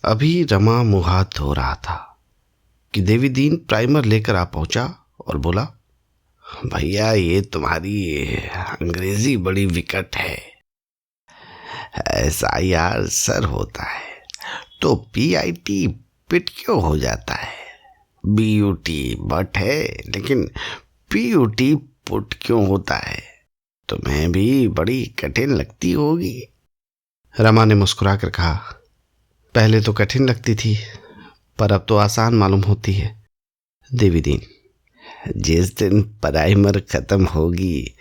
अभी रमा मुंह हाथ धो रहा था कि देवी दीन प्राइमर लेकर आ पहुंचा और बोला, भैया ये तुम्हारी अंग्रेजी बड़ी विकट है। SIR सर होता है तो PIT पिट क्यों हो जाता है? BUT बट है लेकिन PUT पुट क्यों होता है? तुम्हें भी बड़ी कठिन लगती होगी। रमा ने मुस्कुरा कर कहा, पहले तो कठिन लगती थी पर अब तो आसान मालूम होती है। देवी दीन, जिस दिन प्राइमर खत्म होगी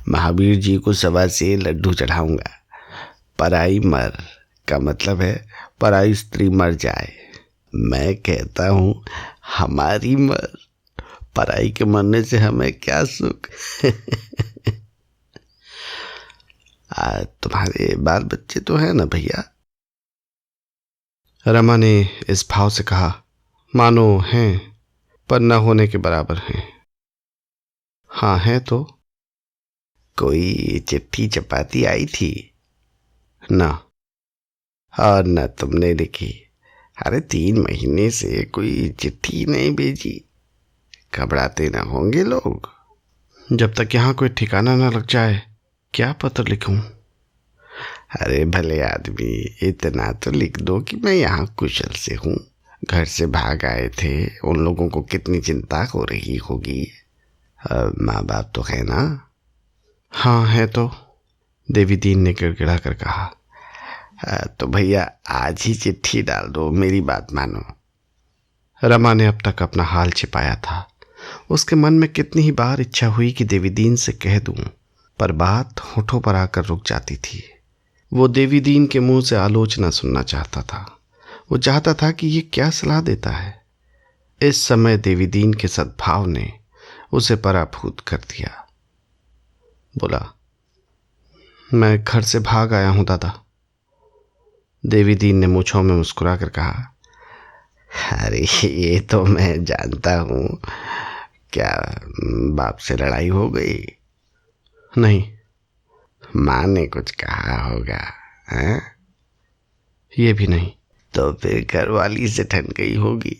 महावीर जी को सवा से लड्डू चढ़ाऊंगा। प्राइमर का मतलब है पराई स्त्री मर जाए। मैं कहता हूं हमारी मर, पराई के मरने से हमें क्या सुख। तुम्हारे बाल बच्चे तो हैं ना भैया? रमा ने इस भाव से कहा, मानो हैं पर न होने के बराबर हैं। हाँ है तो। कोई चिट्ठी चपाती आई थी? ना। और न तुमने लिखी? अरे 3 महीने से कोई चिट्ठी नहीं भेजी। घबराते न होंगे लोग? जब तक यहाँ कोई ठिकाना न लग जाए क्या पत्र लिखूं? अरे भले आदमी, इतना तो लिख दो कि मैं यहाँ कुशल से हूँ। घर से भाग आए थे, उन लोगों को कितनी चिंता हो रही होगी। माँ बाप तो है ना? हाँ है तो, देवी दीन ने गिड़गिड़ा कर कहा। तो भैया आज ही चिट्ठी डाल दो, मेरी बात मानो। रमा ने अब तक अपना हाल छिपाया था। उसके मन में कितनी ही बार इच्छा हुई कि देवी दीन से कह दूं, पर बात होठों पर आकर रुक जाती थी। वो देवी दीन के मुंह से आलोचना सुनना चाहता था। वो चाहता था कि ये क्या सलाह देता है। इस समय देवी दीन के सद्भाव ने उसे पराभूत कर दिया। बोला, मैं घर से भाग आया हूं दादा। देवी दीन ने मूंछों में मुस्कुरा कर कहा, अरे ये तो मैं जानता हूं। क्या बाप से लड़ाई हो गई? नहीं। माँ ने कुछ कहा होगा? हैं? ये भी नहीं। तो फिर घरवाली से ठन गई होगी।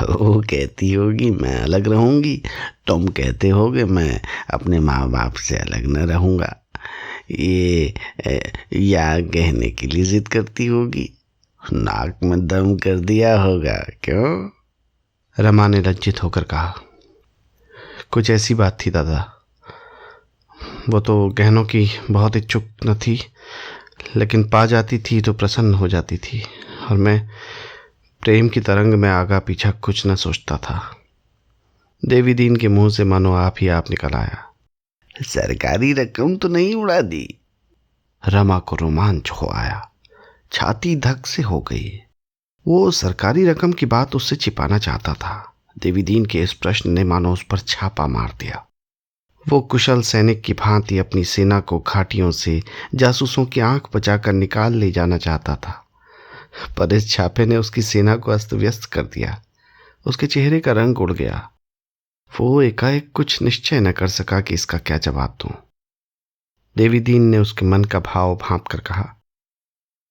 वो कहती होगी मैं अलग रहूंगी, तुम कहते होगे मैं अपने माँ बाप से अलग न रहूंगा। ये या कहने के लिए जिद करती होगी। नाक में दम कर दिया होगा क्यों? रमा ने लज्जित होकर कहा, कुछ ऐसी बात थी दादा। वो तो गहनों की बहुत इच्छुक न थी, लेकिन पा जाती थी तो प्रसन्न हो जाती थी, और मैं प्रेम की तरंग में आगा पीछा कुछ न सोचता था। देवी दीन के मुंह से मानो आप ही आप निकल आया। सरकारी रकम तो नहीं उड़ा दी? रमा को रोमांच हो आया, छाती धक से हो गई। वो सरकारी रकम की बात उससे छिपाना चाहता था। देवी दीन के इस प्रश्न ने मानो उस पर छापा मार दिया। वो कुशल सैनिक की भांति अपनी सेना को घाटियों से जासूसों की आंख बचाकर निकाल ले जाना चाहता था, पर इस छापे ने उसकी सेना को अस्त व्यस्त कर दिया। उसके चेहरे का रंग उड़ गया। वो एकाएक कुछ निश्चय न कर सका कि इसका क्या जवाब दूं। देवी दीन ने उसके मन का भाव भांप कर कहा,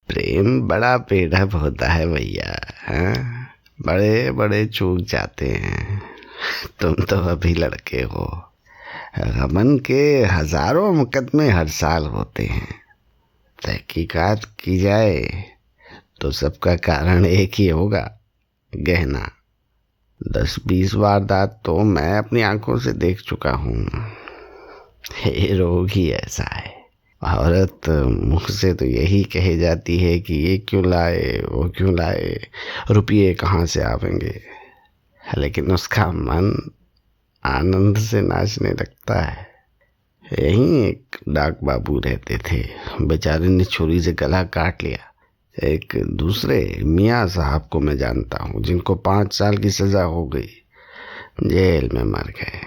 प्रेम बड़ा बेढब होता है भैया। बड़े बड़े चूक जाते हैं। तुम तो अभी लड़के हो। गबन के हजारों मुकदमे हर साल होते हैं। तहकीकात की जाए तो सबका कारण एक ही होगा, गहना। 10-20 वारदात तो मैं अपनी आंखों से देख चुका हूँ। ये रोग ही ऐसा है। औरत मुख से तो यही कही जाती है कि ये क्यों लाए, वो क्यों लाए, रुपये कहाँ से आवेंगे, लेकिन उसका मन आनंद से नाचने लगता है। यहीं एक डाक बाबू रहते थे, बेचारे ने छुरी से गला काट लिया। एक दूसरे मियाँ साहब को मैं जानता हूँ, जिनको 5 साल की सजा हो गई, जेल में मर गए।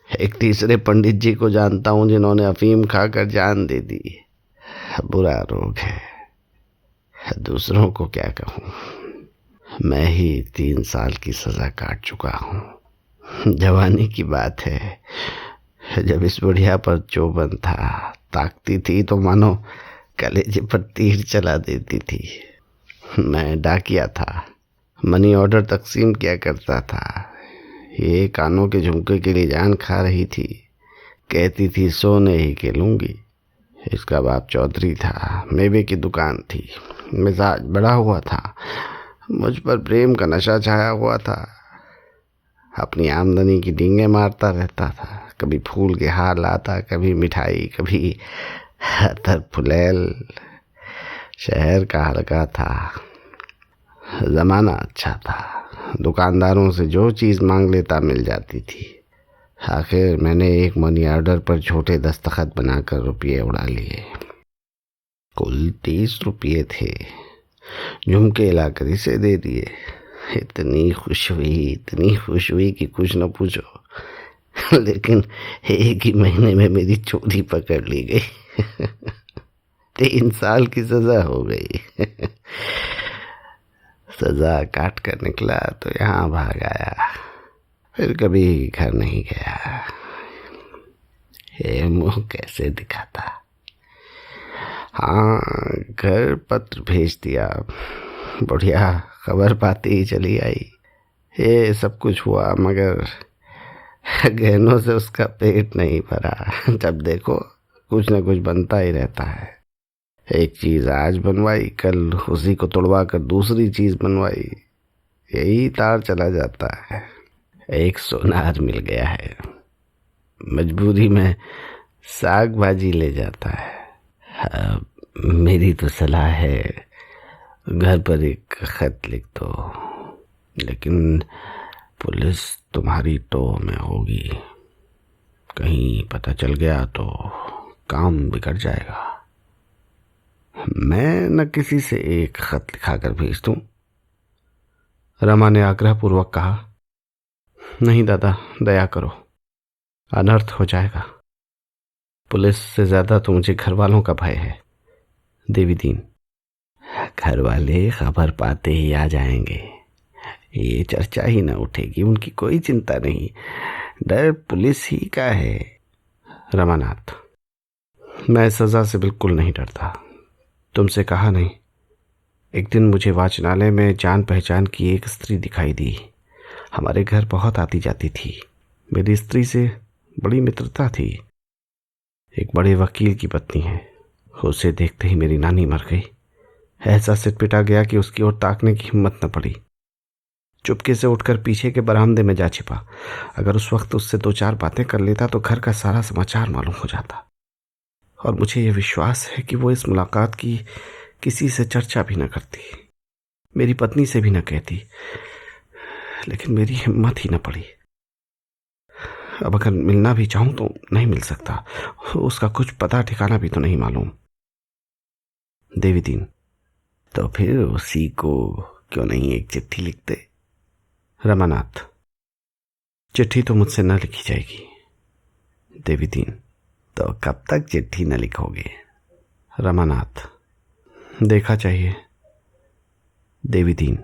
एक तीसरे पंडित जी को जानता हूँ, जिन्होंने अफीम खाकर जान दे दी। बुरा रोग है, दूसरों को क्या कहूँ। मैं ही 3 साल की सजा काट चुका हूँ। जवानी की बात है, जब इस बुढ़िया पर चौबन था, ताकती थी तो मानो कलेजे पर तीर चला देती थी। मैं डाकिया था, मनी ऑर्डर तकसीम किया करता था। ये कानों के झुमके के लिए जान खा रही थी, कहती थी सोने ही के लूंगी। इसका बाप चौधरी था, मेवे की दुकान थी, मिजाज बड़ा हुआ था, मुझ पर प्रेम का नशा छाया हुआ था। अपनी आमदनी की डींगे मारता रहता था, कभी फूल के हार लाता, कभी मिठाई, कभी अतर फुलैल। शहर का हल्का था, जमाना अच्छा था, दुकानदारों से जो चीज़ मांग लेता मिल जाती थी। आखिर मैंने एक मनी ऑर्डर पर छोटे दस्तखत बनाकर रुपये उड़ा लिए। कुल 30 रुपये थे, झुमके लाकर इसे दे दिए। इतनी खुश हुई कि कुछ न पूछो। लेकिन एक ही महीने में मेरी चोरी पकड़ ली गई। 3 साल की सजा हो गई। सजा काट कर निकला तो यहाँ भाग आया, फिर कभी घर नहीं गया। ये मुंह कैसे दिखाता। हाँ, घर पत्र भेज दिया, बढ़िया खबर पाते ही चली आई। ये सब कुछ हुआ, मगर गहनों से उसका पेट नहीं भरा। जब देखो कुछ न कुछ बनता ही रहता है। एक चीज आज बनवाई, कल उसी को तोड़वा कर दूसरी चीज बनवाई, यही तार चला जाता है। एक सोनार मिल गया है, मजबूरी में साग भाजी ले जाता है। मेरी तो सलाह है घर पर एक खत लिख दो, लेकिन पुलिस तुम्हारी टोह में होगी। कहीं पता चल गया तो काम बिगड़ जाएगा। मैं न किसी से एक खत लिखाकर भेज दूं? रमा ने आग्रहपूर्वक कहा। नहीं दादा, दया करो, अनर्थ हो जाएगा। पुलिस से ज्यादा तो मुझे घर वालों का भय है। देवी दीन, घर वाले खबर पाते ही आ जाएंगे, ये चर्चा ही न उठेगी, उनकी कोई चिंता नहीं। डर पुलिस ही का है। रमानाथ, मैं सजा से बिल्कुल नहीं डरता। तुमसे कहा नहीं, एक दिन मुझे वाचनालय में जान पहचान की एक स्त्री दिखाई दी। हमारे घर बहुत आती जाती थी। मेरी स्त्री से बड़ी मित्रता थी। एक बड़े वकील की पत्नी है। उसे देखते ही मेरी नानी मर गई। ऐसा सिर पिटा गया कि उसकी ओर ताकने की हिम्मत न पड़ी। चुपके से उठकर पीछे के बरामदे में जा छिपा। अगर उस वक्त उससे 2-4 बातें कर लेता तो घर का सारा समाचार मालूम हो जाता। और मुझे यह विश्वास है कि वो इस मुलाकात की किसी से चर्चा भी न करती, मेरी पत्नी से भी न कहती। लेकिन मेरी हिम्मत ही न पड़ी। अब अगर मिलना भी चाहूं तो नहीं मिल सकता। उसका कुछ पता ठिकाना भी तो नहीं मालूम। देवी दीन, तो फिर उसी को क्यों नहीं एक चिट्ठी लिखते? रमानाथ, चिट्ठी तो मुझसे न लिखी जाएगी। देवी दीन, तो कब तक चिट्ठी न लिखोगे? रमानाथ, देखा चाहिए। देवी दीन,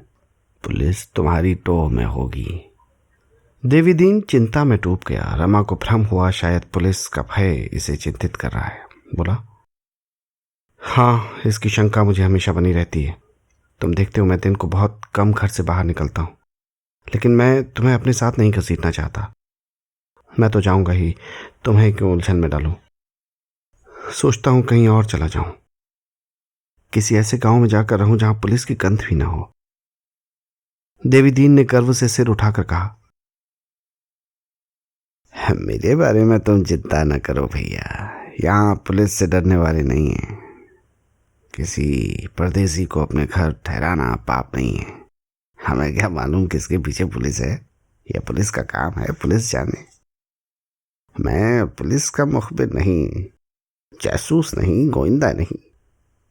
पुलिस तुम्हारी टोह में होगी। देवी दीन चिंता में डूब गया। रमा को भ्रम हुआ, शायद पुलिस का भय इसे चिंतित कर रहा है। बोला, हाँ, इसकी शंका मुझे हमेशा बनी रहती है। तुम देखते हो मैं दिन को बहुत कम घर से बाहर निकलता हूं, लेकिन मैं तुम्हें अपने साथ नहीं घसीटना चाहता। मैं तो जाऊंगा ही, तुम्हें क्यों उलझन में डालूं? सोचता हूं कहीं और चला जाऊं, किसी ऐसे गांव में जाकर रहूं जहां पुलिस की गंध भी ना हो। देवी दीन ने गर्व से सिर उठाकर कहा, मेरे बारे में तुम चिंता न करो भैया, यहाँ पुलिस से डरने वाले नहीं हैं। किसी परदेसी को अपने घर ठहराना पाप नहीं है। हमें क्या मालूम किसके पीछे पुलिस है, या पुलिस का काम है, पुलिस जाने। मैं पुलिस का मुखबिर नहीं, जासूस नहीं, गोइंदा नहीं।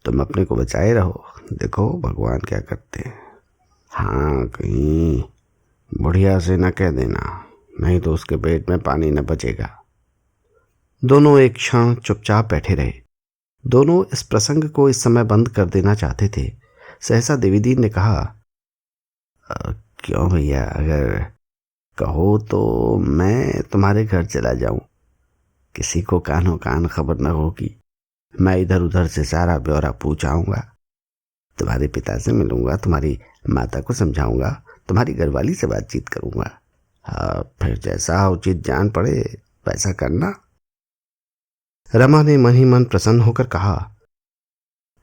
तुम अपने को बचाए रहो, देखो भगवान क्या करते हैं। हाँ, कहीं बुढ़िया से न कह देना, नहीं तो उसके पेट में पानी न बचेगा। दोनों एक क्षण चुपचाप बैठे रहे। दोनों इस प्रसंग को इस समय बंद कर देना चाहते थे। सहसा देवीदीन ने कहा, क्यों भैया, अगर कहो तो मैं तुम्हारे घर चला जाऊं। किसी को कानों कान खबर न होगी। मैं इधर उधर से सारा ब्यौरा पूछ आऊंगा। तुम्हारे पिता से मिलूंगा, तुम्हारी माता को समझाऊंगा, तुम्हारी घरवाली से बातचीत करूंगा। हाँ, फिर जैसा उचित जान पड़े वैसा करना। रमा ने मन ही मन प्रसन्न होकर कहा,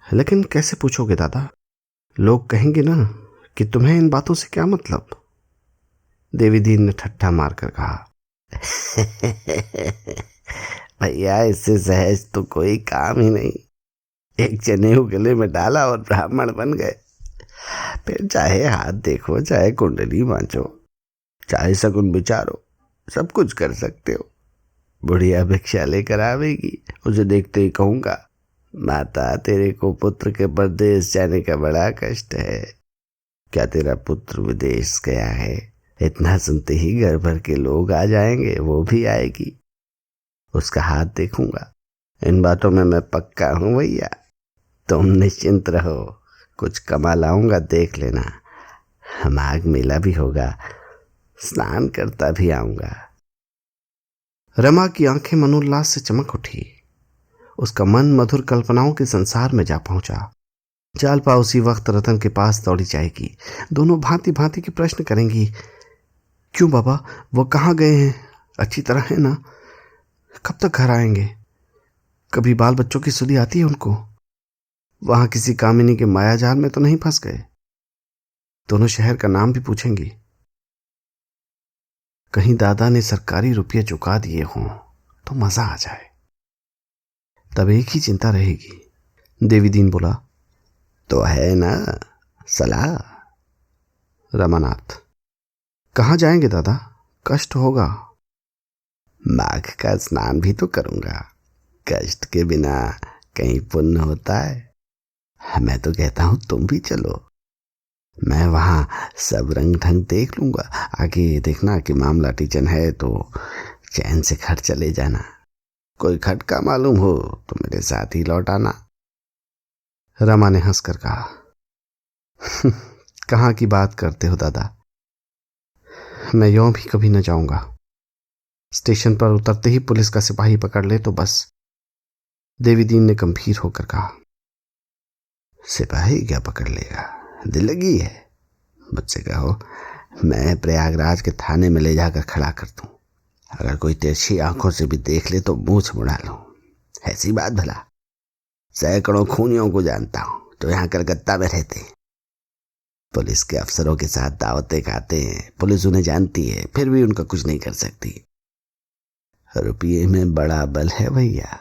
लेकिन कैसे पूछोगे दादा? लोग कहेंगे ना कि तुम्हें इन बातों से क्या मतलब। देवी दीन ने ठट्ठा मारकर कहा, भैया इससे सहज तो कोई काम ही नहीं। एक जनेऊ गले में डाला और ब्राह्मण बन गए। फिर चाहे हाथ देखो, चाहे कुंडली बांचो, चाहे शगुन विचारो, सब कुछ कर सकते हो। बुढ़िया भिक्षा लेकर आवेगी, उसे देखते ही कहूंगा, माता तेरे को पुत्र के परदेश जाने का बड़ा कष्ट है। क्या तेरा पुत्र विदेश गया है? इतना सुनते ही घर भर के लोग आ जाएंगे, वो भी आएगी, उसका हाथ देखूंगा। इन बातों में मैं पक्का हूं भैया, तुम निश्चिंत रहो, कुछ कमा लाऊंगा, देख लेना। माघ मेला भी होगा, स्नान करता भी आऊंगा। रमा की आंखें मनोल्लास से चमक उठी। उसका मन मधुर कल्पनाओं के संसार में जा पहुंचा। जालपा उसी वक्त रतन के पास दौड़ी जाएगी। दोनों भांति भांति के प्रश्न करेंगी। क्यों बाबा, वो कहाँ गए हैं? अच्छी तरह है ना? कब तक घर आएंगे? कभी बाल बच्चों की सुधि आती है उनको? वहां किसी कामिनी के मायाजाल में तो नहीं फंस गए? दोनों शहर का नाम भी पूछेंगी। कहीं दादा ने सरकारी रुपये चुका दिए हों तो मजा आ जाए। तब एक ही चिंता रहेगी। देवी दीन बोला, तो है ना सलाह? रमानाथ, कहाँ जाएंगे दादा? कष्ट होगा। माघ का स्नान भी तो करूंगा, कष्ट के बिना कहीं पुण्य होता है। मैं तो कहता हूं तुम भी चलो, मैं वहां सब रंग ढंग देख लूंगा। आगे देखना कि मामला टीचन है तो चैन से घर चले जाना। कोई खटका मालूम हो तो मेरे साथ ही लौट आना। रमा ने हंसकर कहा, कहाँ की बात करते हो दादा, मैं यूं भी कभी न जाऊंगा। स्टेशन पर उतरते ही पुलिस का सिपाही पकड़ ले तो बस। देवी दीन ने गंभीर होकर कहा, सिपाही क्या पकड़ लेगा? दिल लगी है? मुझसे कहो, मैं प्रयागराज के थाने में ले जाकर खड़ा कर दूं। अगर कोई तिरछी आंखों से भी देख ले तो मूछ मुड़ा लूं। ऐसी बात भला, सैकड़ों खूनियों को जानता हूं तो यहां कलकत्ता में रहते हैं। पुलिस के अफसरों के साथ दावतें खाते हैं। पुलिस उन्हें जानती है, फिर भी उनका कुछ नहीं कर सकती। रुपये में बड़ा बल है भैया।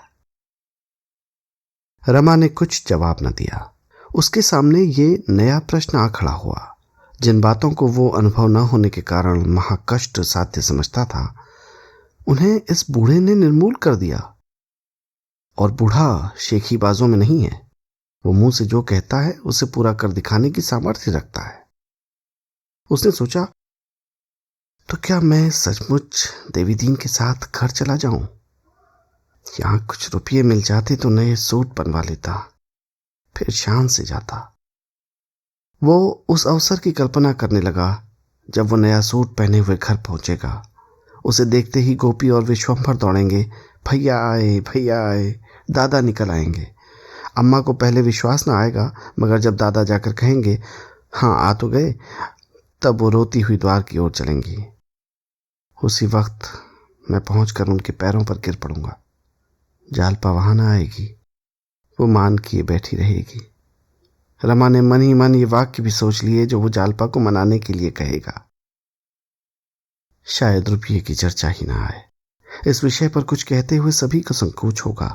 रमा ने कुछ जवाब न दिया। उसके सामने ये नया प्रश्न आ खड़ा हुआ। जिन बातों को वो अनुभव न होने के कारण महाकष्ट साध्य समझता था, उन्हें इस बूढ़े ने निर्मूल कर दिया। और बूढ़ा शेखीबाजों में नहीं है। वो मुंह से जो कहता है उसे पूरा कर दिखाने की सामर्थ्य रखता है। उसने सोचा, तो क्या मैं सचमुच देवी दीन के साथ घर चला जाऊं? यहां कुछ रुपये मिल जाते तो नए सूट बनवा लेता, फिर शान से जाता। वो उस अवसर की कल्पना करने लगा जब वो नया सूट पहने हुए घर पहुंचेगा। उसे देखते ही गोपी और विश्वंभर दौड़ेंगे, भैया आए, भैया आए। दादा निकल आएंगे। अम्मा को पहले विश्वास ना आएगा, मगर जब दादा जाकर कहेंगे हाँ आ तो गए, तब वो रोती हुई द्वार की ओर चलेंगी। उसी वक्त मैं पहुंचकर उनके पैरों पर गिर पड़ूंगा। जालपा वहां ना आएगी, वो मान किए बैठी रहेगी। रमा ने मन ही मन ये वाक्य भी सोच लिए जो वो जालपा को मनाने के लिए कहेगा। शायद रुपये की चर्चा ही ना आए। इस विषय पर कुछ कहते हुए सभी को संकोच होगा।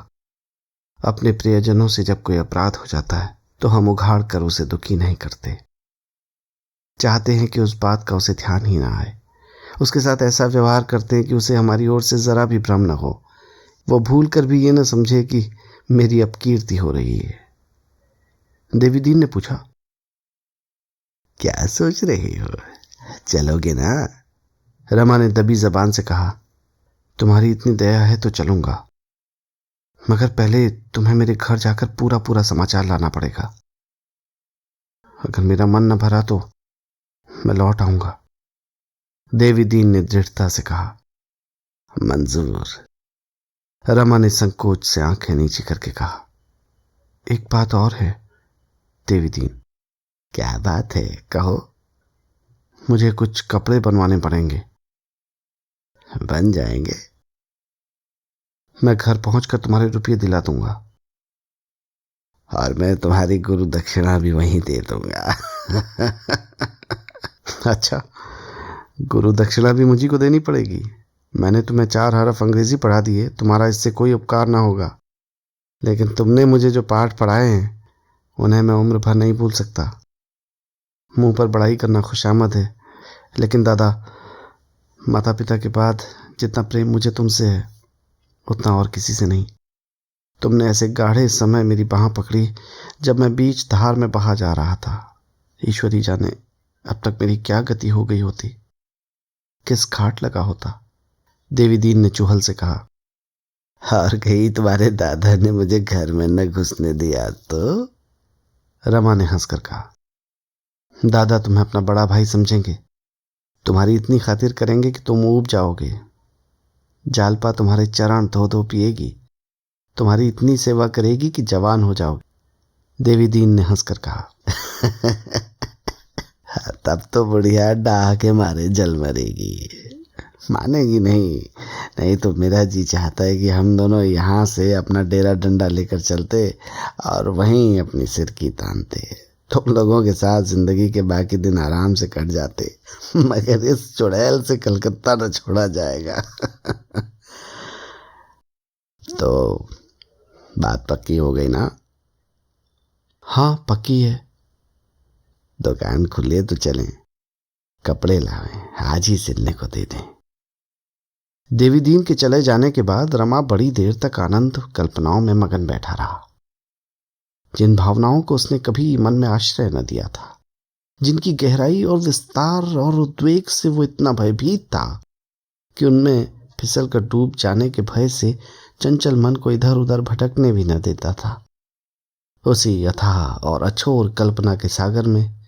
अपने प्रियजनों से जब कोई अपराध हो जाता है तो हम उघाड़ कर उसे दुखी नहीं करते, चाहते हैं कि उस बात का उसे ध्यान ही ना आए। उसके साथ ऐसा व्यवहार करते हैं कि उसे हमारी ओर से जरा भी भ्रम न हो। वो भूल कर भी ये न समझे कि मेरी अपकीर्ति हो रही है। देवी दीन ने पूछा, क्या सोच रही हो, चलोगे ना? रमा ने दबी जबान से कहा, तुम्हारी इतनी दया है तो चलूंगा, मगर पहले तुम्हें मेरे घर जाकर पूरा पूरा समाचार लाना पड़ेगा। अगर मेरा मन न भरा तो मैं लौट आऊंगा। देवी दीन ने दृढ़ता से कहा, मंजूर। रमा ने संकोच से आंखें नीचे करके कहा, एक बात और है देवी दीन। क्या बात है, कहो। मुझे कुछ कपड़े बनवाने पड़ेंगे। बन जाएंगे। मैं घर पहुंचकर तुम्हारे रुपये दिला दूंगा। और मैं तुम्हारी गुरु दक्षिणा भी वहीं दे दूंगा। अच्छा, गुरु दक्षिणा भी मुझी को देनी पड़ेगी? मैंने तुम्हें 4 हरफ अंग्रेजी पढ़ा दिए, तुम्हारा इससे कोई उपकार ना होगा। लेकिन तुमने मुझे जो पाठ पढ़ाए हैं उन्हें मैं उम्र भर नहीं भूल सकता। मुंह पर बड़ाई करना खुशामद है, लेकिन दादा, माता पिता के बाद जितना प्रेम मुझे तुमसे है उतना और किसी से नहीं। तुमने ऐसे गाढ़े समय मेरी बाह पकड़ी जब मैं बीच धार में बहा जा रहा था। ईश्वरी जाने अब तक मेरी क्या गति हो गई होती, किस घाट लगा होता। देवी दीन ने चूहल से कहा। और कहीं तुम्हारे दादा ने मुझे घर में न घुसने दिया तो? रमा ने हंसकर कहा। दादा तुम्हें अपना बड़ा भाई समझेंगे, तुम्हारी इतनी खातिर करेंगे कि तुम ऊब जाओगे। जालपा तुम्हारे चरण धो धो पिएगी, तुम्हारी इतनी सेवा करेगी कि जवान हो जाओगे। देवी दीन ने हंसकर कहा। तब तो बुढ़िया डाह के मारे जल मरेगी। मानेगी नहीं। नहीं तो मेरा जी चाहता है कि हम दोनों यहाँ से अपना डेरा डंडा लेकर चलते और वहीं अपनी सिर की तानते। तुम लोगों के साथ जिंदगी के बाकी दिन आराम से कट जाते, मगर इस चुड़ैल से कलकत्ता न छोड़ा जाएगा। तो बात पक्की हो गई ना? हाँ, पक्की है। दुकान खुले तो चलें, कपड़े लावें, आज ही सिलने को दे दें। देवीदीन के चले जाने के बाद रमा बड़ी देर तक आनंद कल्पनाओं में मगन बैठा रहा, जिन भावनाओं को उसने कभी मन में आश्रय न दिया था, जिनकी गहराई और विस्तार और उद्वेग से वो इतना भयभीत था कि उनमें फिसल कर डूब जाने के भय से चंचल मन को इधर उधर भटकने भी न देता था। उसी अथाह और अछोर कल्पना के सागर में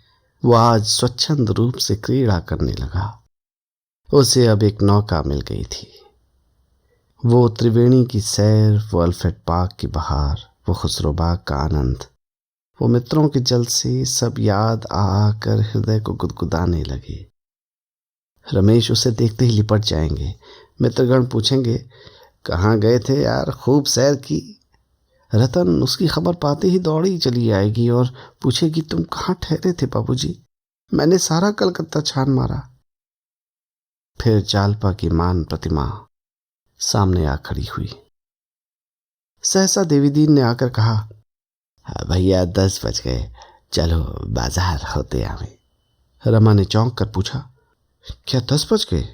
वो आज स्वच्छंद रूप से क्रीड़ा करने लगा। उसे अब एक नौका मिल गई थी। वो त्रिवेणी की सैर, वो अल्फ्रेड पार्क की बहार, वो खुसरोबाग का आनंद, वो मित्रों के जल से सब याद आकर हृदय को गुदगुदाने लगे। रमेश उसे देखते ही लिपट जाएंगे। मित्रगण पूछेंगे, कहाँ गए थे यार, खूब सैर की। रतन उसकी खबर पाते ही दौड़ी चली आएगी और पूछेगी, तुम कहाँ ठहरे थे बाबूजी? मैंने सारा कलकत्ता छान मारा। फिर जालपा की मान प्रतिमा सामने आ खड़ी हुई। सहसा देवीदीन ने आकर कहा, भैया 10 बज गए, चलो बाजार होते आवे। रमा ने चौंक कर पूछा, क्या 10 बज गए?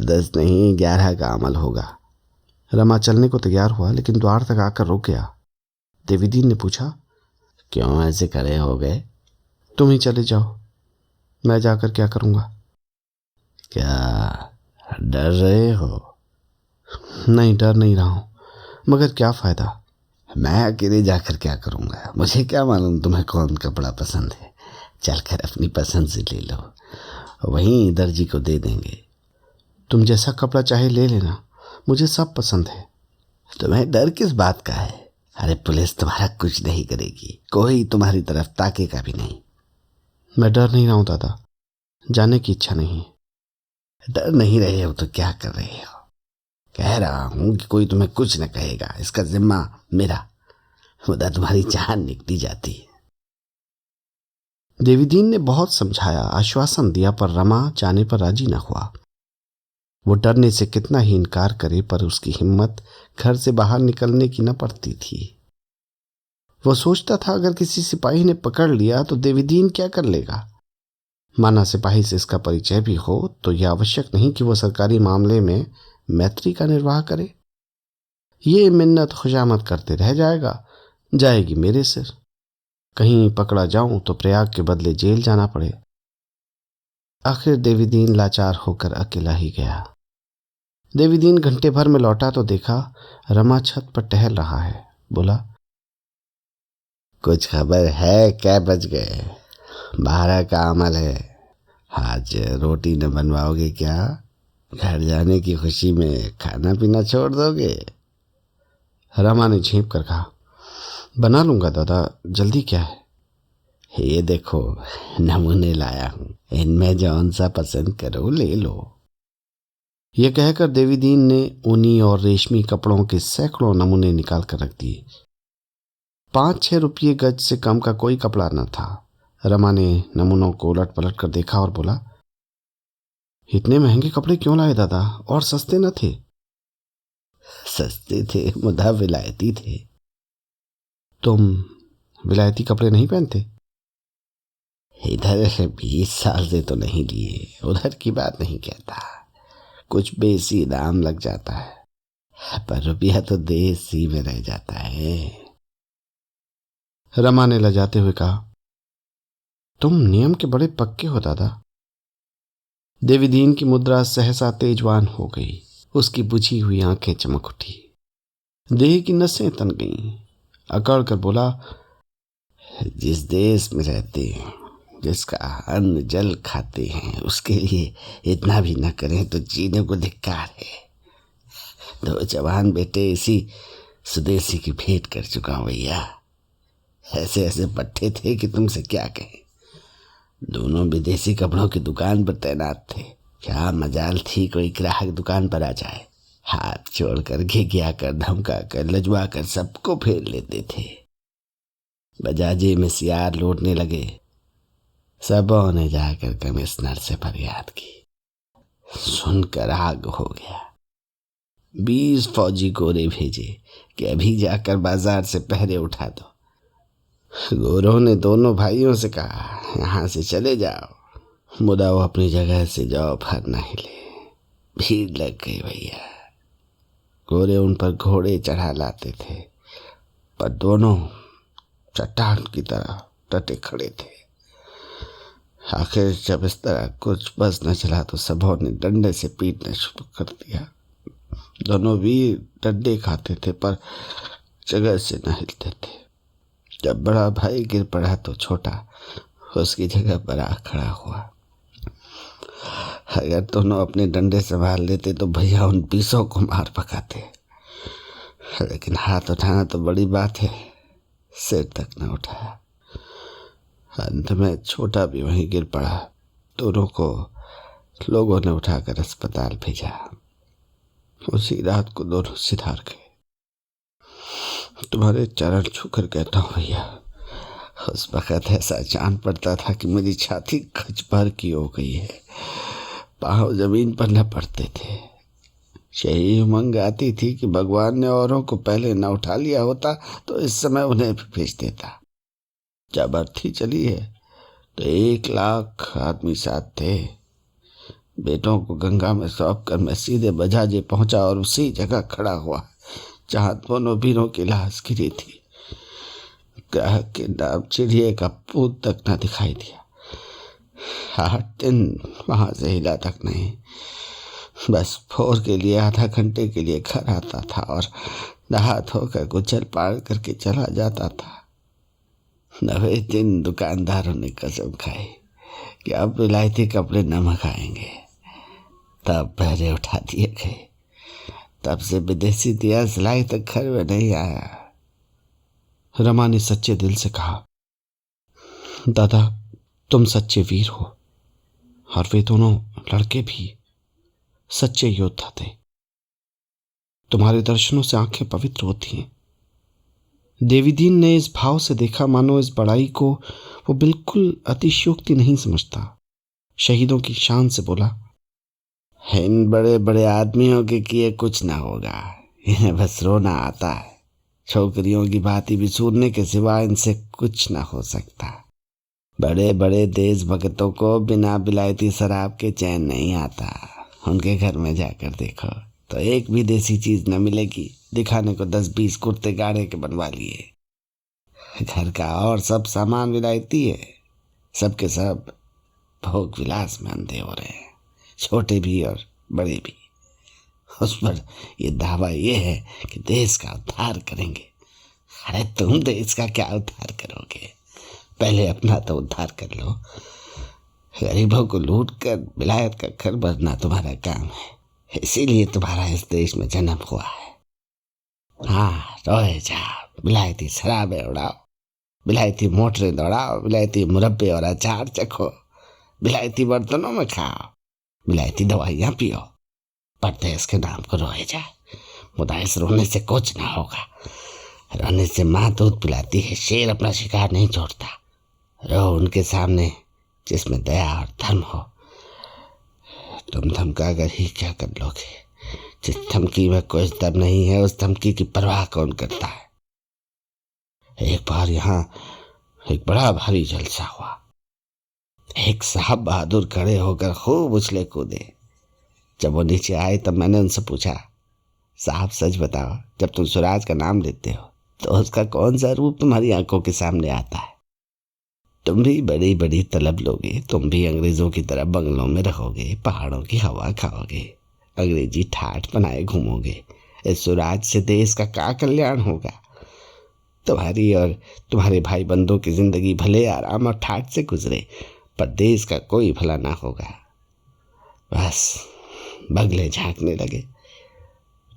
10 नहीं, 11 का अमल होगा। रमा चलने को तैयार हुआ, लेकिन द्वार तक आकर रुक गया। देवीदीन ने पूछा, क्यों ऐसे खड़े हो गए? तुम ही चले जाओ, मैं जाकर क्या करूंगा? क्या डर रहे हो? नहीं, डर नहीं रहा हूं, मगर क्या फायदा? मैं अकेले जाकर क्या करूंगा? मुझे क्या मालूम तुम्हें कौन कपड़ा पसंद है। चलकर अपनी पसंद से ले लो, वहीं दर्जी को दे देंगे। तुम जैसा कपड़ा चाहे ले लेना, मुझे सब पसंद है। तुम्हें डर किस बात का है? अरे पुलिस तुम्हारा कुछ नहीं करेगी, कोई तुम्हारी तरफ ताकेगा भी नहीं। मैं डर नहीं रहा हूं दादा, जाने की इच्छा नहीं। डर नहीं रहे हो तो क्या कर रहे हो? कह रहा हूं कि कोई तुम्हें कुछ न कहेगा, इसका जिम्मा मेरा। खुदा तुम्हारी जान निकली जाती है। देवीदीन ने बहुत समझाया, आश्वासन दिया, पर रमा जाने पर राजी न हुआ। वो डरने से कितना ही इनकार करे, पर उसकी हिम्मत घर से बाहर निकलने की न पड़ती थी। वो सोचता था, अगर किसी सिपाही ने पकड़ लिया तो देवीदीन क्या कर लेगा? माना सिपाही से इसका परिचय भी हो तो यह आवश्यक नहीं कि वो सरकारी मामले में मैत्री का निर्वाह करे। ये मिन्नत खुशामद करते रह जाएगा, जाएगी मेरे सिर। कहीं पकड़ा जाऊं तो प्रयाग के बदले जेल जाना पड़े। आखिर देवीदीन लाचार होकर अकेला ही गया। देवीदीन घंटे भर में लौटा तो देखा रमा छत पर टहल रहा है। बोला, कुछ खबर है? क्या बज गए? 12 का अमल है, आज रोटी न बनवाओगे क्या? घर जाने की खुशी में खाना पीना छोड़ दोगे? रमा ने झेंप कर कहा, बना लूंगा दादा, जल्दी क्या है? ये देखो, नमूने लाया हूं, इनमें जौन सा पसंद करो ले लो। ये कहकर देवीदीन ने ऊनी और रेशमी कपड़ों के सैकड़ों नमूने निकाल कर रख दिए। 5-6 रुपये गज से कम का कोई कपड़ा न था। रमा ने नमूनों को उलट पलट कर देखा और बोला, इतने महंगे कपड़े क्यों लाए दादा, और सस्ते न थे? सस्ते थे, मुदा विलायती थे। तुम विलायती कपड़े नहीं पहनते? इधर 20 साल से तो नहीं लिए, उधर की बात नहीं कहता, कुछ बेसी दाम लग जाता है, पर रुपया तो देश ही में रह जाता है। रमा ने लजाते हुए कहा, तुम नियम के बड़े पक्के हो दादा। देवीदीन की मुद्रा सहसा तेजवान हो गई। उसकी बुझी हुई आंखें चमक उठी, देह की नसें तन गईं। अकड़ कर बोला, जिस देश में रहते हैं, जिसका अन्न जल खाते हैं, उसके लिए इतना भी न करें तो जीने को धिक्कार है। 2 जवान बेटे इसी स्वदेशी की भेंट कर चुका हूं भैया। ऐसे ऐसे पट्टे थे कि तुमसे क्या कहें। दोनों विदेशी कपड़ों की दुकान पर तैनात थे। क्या मजाल थी कोई ग्राहक दुकान पर आ जाए, हाथ छोड़ कर, घिघिया कर, धमका कर, लजवा कर सबको फेर लेते थे। बजाजे में सियार लौटने लगे। सबों ने जाकर कमिश्नर से फरियाद की। सुनकर आग हो गया। 20 फौजी गोरे भेजे कि अभी जाकर बाजार से पहरे उठा दो। गोरों ने दोनों भाइयों से कहा, यहाँ से चले जाओ, मुदा वो अपनी जगह से जाओ फर न हिले। भीड़ लग गई भैया। गोरे उन पर घोड़े चढ़ा लाते थे, पर दोनों चट्टान की तरह डटे खड़े थे। आखिर जब इस तरह कुछ बस न चला तो सबों ने डंडे से पीटना शुरू कर दिया। दोनों वीर डंडे खाते थे पर जगह से न हिलते थे। जब बड़ा भाई गिर पड़ा तो छोटा उसकी जगह पर आ खड़ा हुआ। अगर दोनों अपने डंडे संभाल लेते तो भैया उन 20 को मार पकाते, लेकिन हाथ उठाना तो बड़ी बात है, सिर तक न उठाया। अंत में छोटा भी वहीं गिर पड़ा। दोनों को लोगों ने उठाकर अस्पताल भेजा। उसी रात को दोनों सिधार गए। तुम्हारे चरण छूकर कहता हूँ भैया, उस वक़्त ऐसा जान पड़ता था कि मेरी छाती खच भर की हो गई है। पाँव जमीन पर न पड़ते थे। यही उमंग आती थी कि भगवान ने औरों को पहले न उठा लिया होता तो इस समय उन्हें भी भेज देता। जब अर्थी चली है तो 1 लाख आदमी साथ थे। बेटों को गंगा में सौंप कर मैं सीधे बजाजे पहुंचा और उसी जगह खड़ा हुआ जहां दोनों वीरों की लाश गिरी थी। ग्राहक के नाम चिड़िए का पूत तक न दिखाई दिया। 8 दिन वहां से हिला तक नहीं। बस भोर के लिए आधा घंटे के लिए घर आता था और नहा धोकर गुजर पार करके चला जाता था। 9वें दिन दुकानदारों ने कसम खाई कि अब विलायती कपड़े न मंगाएंगे। तब पहरे उठा दिए गए। तब से विदेशी दिया सिलाई तक घर में नहीं आया। रमा ने सच्चे दिल से कहा, दादा तुम सच्चे वीर हो, और वे दोनों लड़के भी सच्चे योद्धा थे। तुम्हारे दर्शनों से आंखें पवित्र होती हैं। देवीदीन ने इस भाव से देखा मानो इस बड़ाई को वो बिल्कुल अतिशयोक्ति नहीं समझता। शहीदों की शान से बोला, इन बड़े बड़े आदमियों के किए कुछ ना होगा, इन्हें बस रोना आता है। छोकरियों की बातें भी सुनने के सिवा इनसे कुछ ना हो सकता। बड़े बड़े देशभक्तों को बिना विलायती शराब के चैन नहीं आता। उनके घर में जाकर देखो तो एक भी देसी चीज न मिलेगी। दिखाने को 10-20 कुर्ते गाड़े के बनवा लिए। घर का और सब सामान विलायती है। सबके सब भोग विलास में अंधे हो रहे हैं, छोटे भी और बड़े भी। उस पर ये दावा ये है कि देश का उद्धार करेंगे। अरे तुम देश का क्या उद्धार करोगे? पहले अपना तो उद्धार कर लो। गरीबों को लूट कर विलायत का घर भरना तुम्हारा काम है, इसीलिए तुम्हारा इस देश में जन्म हुआ है। हाँ, रोए जा, विलायती शराबें उड़ाओ, विलायती मोटरें दौड़ाओ, विलायती मुरब्बे और अचार चखो, विलायती बर्तनों में खाओ, विलायती दवाइयाँ पियो, परदेश के नाम को रोए जाए। मुदा इस रोने से कुछ ना होगा। रोने से माँ दूध पिलाती है, शेर अपना शिकार नहीं छोड़ता। रो उनके सामने जिसमें दया और धर्म हो। तुम धमका कर ही क्या कर लोगे? जिस धमकी में कोई दम नहीं है, उस धमकी की परवाह कौन करता है? एक बार यहाँ एक बड़ा भारी जलसा हुआ। एक साहब बहादुर खड़े होकर खूब उछले कूदे। जब वो नीचे आए तब मैंने उनसे पूछा, साहब सच बताओ, जब तुम स्वराज का नाम लेते हो तो उसका कौन सा रूप तुम्हारी आंखों के सामने आता है? तुम भी बड़ी बड़ी तलब लोगे, तुम भी अंग्रेजों की तरह बंगलों में रहोगे, पहाड़ों की हवा खाओगे, अंग्रेजी ठाठ बनाए घूमोगे। इस स्वराज से देश का क्या कल्याण होगा? तुम्हारी और तुम्हारे भाई बंधुओं की जिंदगी भले आराम और ठाठ से गुजरे, पर देश का कोई भला ना होगा। बस बगले झांकने लगे।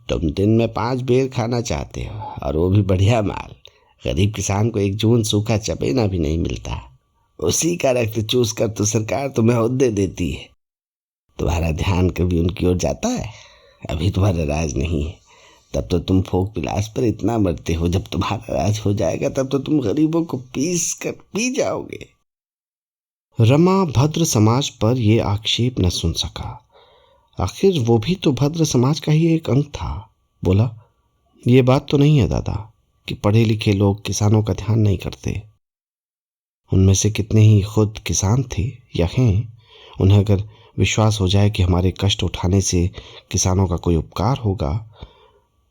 तुम दिन में 5 बेर खाना चाहते हो, और वो भी बढ़िया माल। गरीब किसान को एक जून सूखा चबेना भी नहीं मिलता। उसी का रक्त चूस कर तो सरकार तुम्हें ओहदे देती है। तुम्हारा ध्यान कभी उनकी ओर जाता है? अभी तुम्हारा राज नहीं है, तब तो तुम भोग विलास पर इतना मरते हो। जब तुम्हारा राज हो जाएगा तब तो तुम गरीबों को पीस कर पी जाओगे। रमा भद्र समाज पर यह आक्षेप न सुन सका। आखिर वो भी तो भद्र समाज का ही एक अंग था। बोला, ये बात तो नहीं है दादा कि पढ़े लिखे लोग किसानों का ध्यान नहीं करते। उनमें से कितने ही खुद किसान थे या हैं। उन्हें अगर विश्वास हो जाए कि हमारे कष्ट उठाने से किसानों का कोई उपकार होगा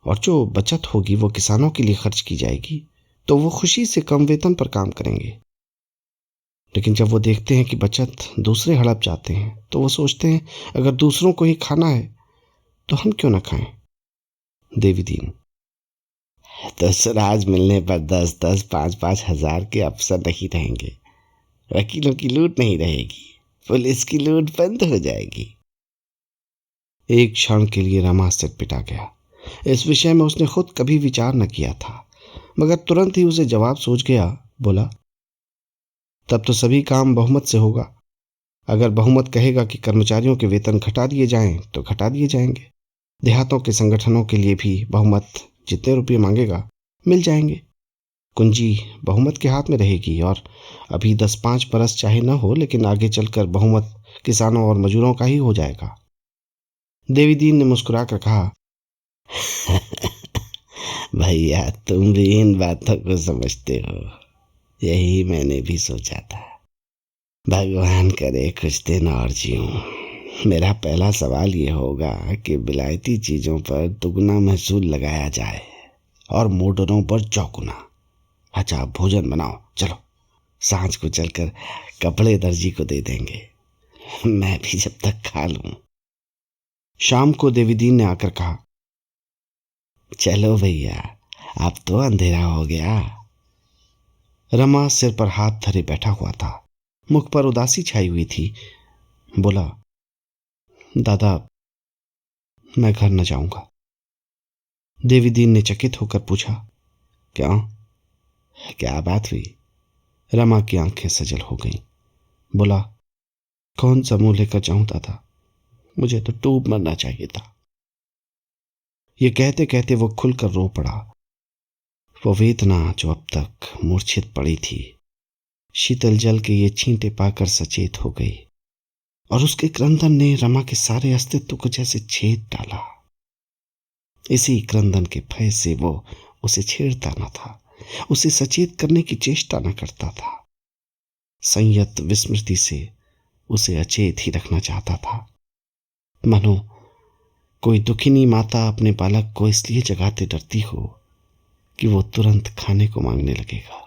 और जो बचत होगी वो किसानों के लिए खर्च की जाएगी, तो वो खुशी से कम वेतन पर काम करेंगे। लेकिन जब वो देखते हैं कि बचत दूसरे हड़प जाते हैं तो वो सोचते हैं, अगर दूसरों को ही खाना है तो हम क्यों ना खाएं। देवी दीन, तो स्वराज मिलने पर 10-10, 5-5 हजार के अफसर नहीं रहेंगे, वकीलों की लूट नहीं रहेगी, पुलिस की लूट बंद हो जाएगी। एक क्षण के लिए रमा सिर पिटा गया। इस विषय में उसने खुद कभी विचार न किया था, मगर तुरंत ही उसे जवाब सूझ गया। बोला, तब तो सभी काम बहुमत से होगा। अगर बहुमत कहेगा कि कर्मचारियों के वेतन घटा दिए जाएं तो घटा दिए जाएंगे। देहातों के संगठनों के लिए भी बहुमत जितने रुपये मांगेगा मिल जाएंगे। कुंजी बहुमत के हाथ में रहेगी और अभी 10-5 बरस चाहे न हो, लेकिन आगे चलकर बहुमत किसानों और मजदूरों का ही हो जाएगा। देवी दीन ने मुस्कुरा कर कहा, भैया तुम भी इन बातों को समझते हो। यही मैंने भी सोचा था। भगवान करे कुछ दिन और जीऊं। मेरा पहला सवाल ये होगा कि विलायती चीज़ों पर दुगना महसूल लगाया जाए और मोटरों पर चौगुना। अच्छा भोजन बनाओ, चलो सांझ को चलकर कपड़े दर्जी को दे देंगे, मैं भी जब तक खा लूं। शाम को देवीदीन ने आकर कहा, चलो भैया अब तो अंधेरा हो गया। रमा सिर पर हाथ धरे बैठा हुआ था, मुख पर उदासी छाई हुई थी। बोला, दादा मैं घर न जाऊंगा। देवीदीन ने चकित होकर पूछा, क्यों, क्या बात हुई? रमा की आंखें सजल हो गईं। बोला, कौन सा मुंह लेकर जाऊं दादा, मुझे तो डूब मरना चाहिए था। ये कहते कहते वो खुलकर रो पड़ा। वो वेदना जो अब तक मूर्छित पड़ी थी, शीतल जल के ये छींटे पाकर सचेत हो गई और उसके क्रंदन ने रमा के सारे अस्तित्व को जैसे छेद डाला। इसी क्रंदन के भय से वो उसे छेड़ता न था, उसे सचेत करने की चेष्टा न करता था। संयत विस्मृति से उसे अचेत ही रखना चाहता था। मानो कोई दुखिनी माता अपने बालक को इसलिए जगाते डरती हो कि वो तुरंत खाने को मांगने लगेगा।